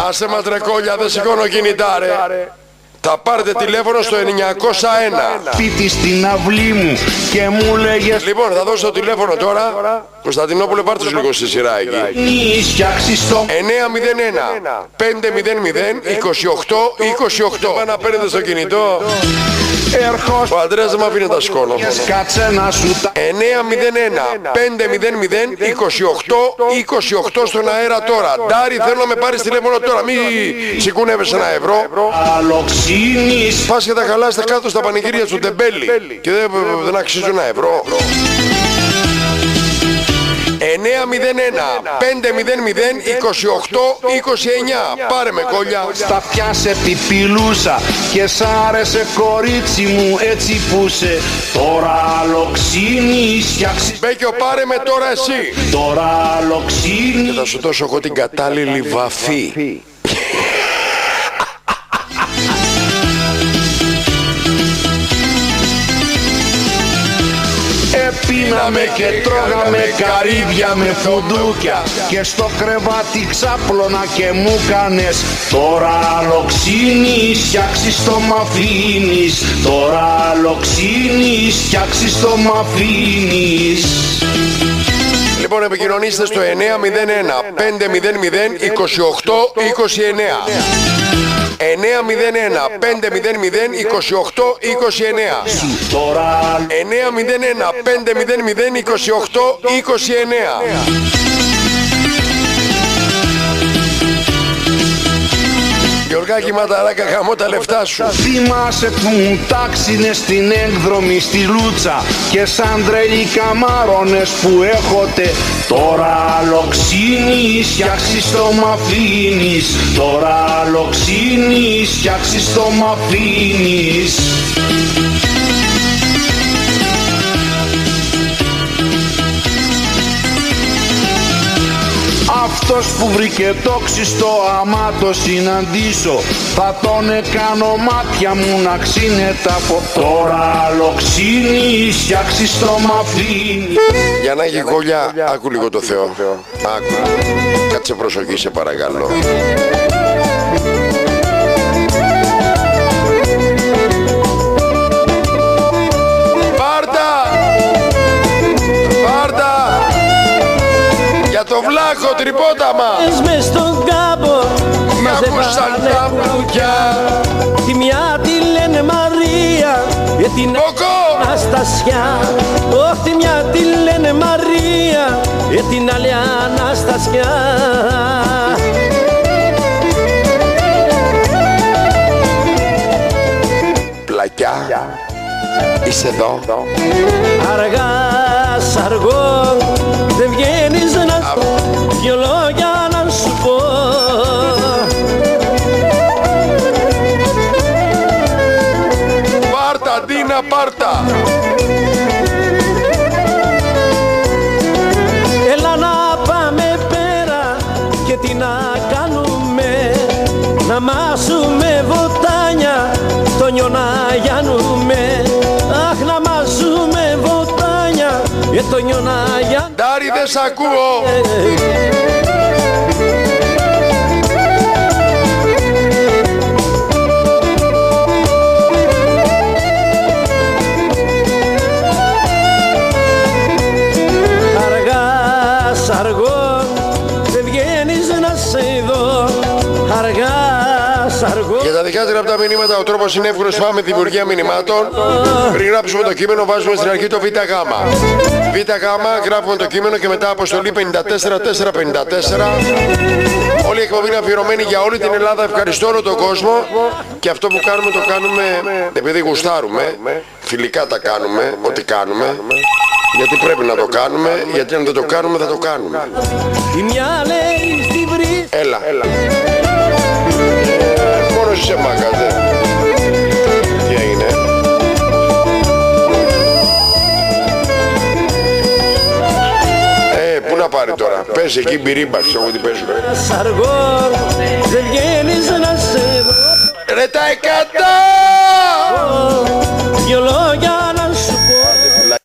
Άσε μας ρε κόλλια, δεν σηκώνω κινητά ρε. Θα πάρετε τηλέφωνο στο 901. Σπίτι στην αυλή μου και μου λέγες. Λοιπόν, θα δώσω το τηλέφωνο τώρα. Κωνσταντινόπουλε, πάρτε τους λίγο στη σειρά εκεί. 901 500 28 28. Να παίρνετε στο κινητό. Ο Αντρέας δεν μ' αφήνει τα σκόνο. 901 500 28 28 στον αέρα τώρα. Ντάρι, θέλω να με πάρεις τηλέφωνο τώρα. Μη σηκούνευες ένα ευρώ. Πας και τα χαλάσετε κάτω στα πανηγύρια του τεμπέλη. Και δεν αξίζουν ένα ευρώ. 901 500 28 29. Πάρε με κόλλια. Στα πιάσε πιπιλούσα και σ' άρεσε κορίτσι μου έτσι που σε. Τώρα λοξίνης φτιάξεις. Μπέκιο, πάρε με τώρα εσύ. Τώρα λοξίνης. Και θα σου δώσω εγώ την κατάλληλη βαφή. Πίναμε και τρώγαμε καρύδια με φουντούκια και στο κρεβάτι ξάπλωνα και μου κάνες. Τώρα λοξίνης φτιάξεις το μ' αφήνεις. Τώρα λοξίνης φτιάξεις το μ' αφήνεις. Λοιπόν, επικοινωνήστε στο 901 500 28 29. 901 500 28 29. 901 500 28 29. Γιωργάκη Ματαράκα, χαμώ τα λεφτά σου. Θυμάσαι που μου τάξινε στην έκδρομη στη Λούτσα και σαν τρελοί καμάρονες που έχοτε. Τώρα λοξίνης φτιάξεις το μ' αφήνεις. Τώρα λοξίνης φτιάξεις το μ' αφήνεις. Αυτός που βρήκε τόξι στο άμα το συναντήσω, θα τον έκανω μάτια μου να ξύνεται από. Τώρα λοξίνης φτιάξεις το μ' αφήνεις. Για να έχει κόλλια, άκου λίγο το Θεό. Άκου. Κάτσε προσοχή σε παρακαλώ. Για το βλάχο τριπότα μας. Μες στον κάμπο μάζεψαν τα πουλουκιά. Τη μια τη λένε Μαρία και την Αναστασιά. Όχι, τη μια τη λένε Μαρία και την άλλη Αναστασιά. Πλακιά, είσαι εδώ. Αργά σ' αργό δεν βγαίνεις να δυο λόγια να σου πω. Πάρτα, Ντίνα, πάρτα. Έλα να πάμε πέρα και τι να κάνουμε. Να μάσουμε βοτάνια, το νιό να γιάνουμε. Αχ, να μάσουμε βοτάνια και το νιό να γιάνουμε. Ντάρι, δεν σ' ακούω. Αργά σ' αργό δεν βγαίνεις να σε δω. Αργά σ' αργό. Για τα δικά σας γραπτά μηνύματα ο τρόπος είναι εύκολος. Πάμε δημιουργία μηνυμάτων. Πριν γράψουμε το κείμενο βάζουμε στην αρχή το ΒΓ. ΒΓ, γράφουμε το κείμενο και μετά αποστολή 54454. Όλη η εκπομπή είναι αφιερωμένη για όλη την Ελλάδα. Ευχαριστώ όλο τον κόσμο. Και αυτό που κάνουμε το κάνουμε επειδή γουστάρουμε. Φιλικά τα κάνουμε, ό,τι κάνουμε. Γιατί πρέπει να το κάνουμε, γιατί αν δεν το κάνουμε θα το κάνουμε. Έλα. Μόνος είσαι μάγκας, τι έγινε. Πού να πάρει τώρα. Πες εκεί μπυρίμπαξ, εγώ τι παίζω. Ρε τα 100! Δυο λόγια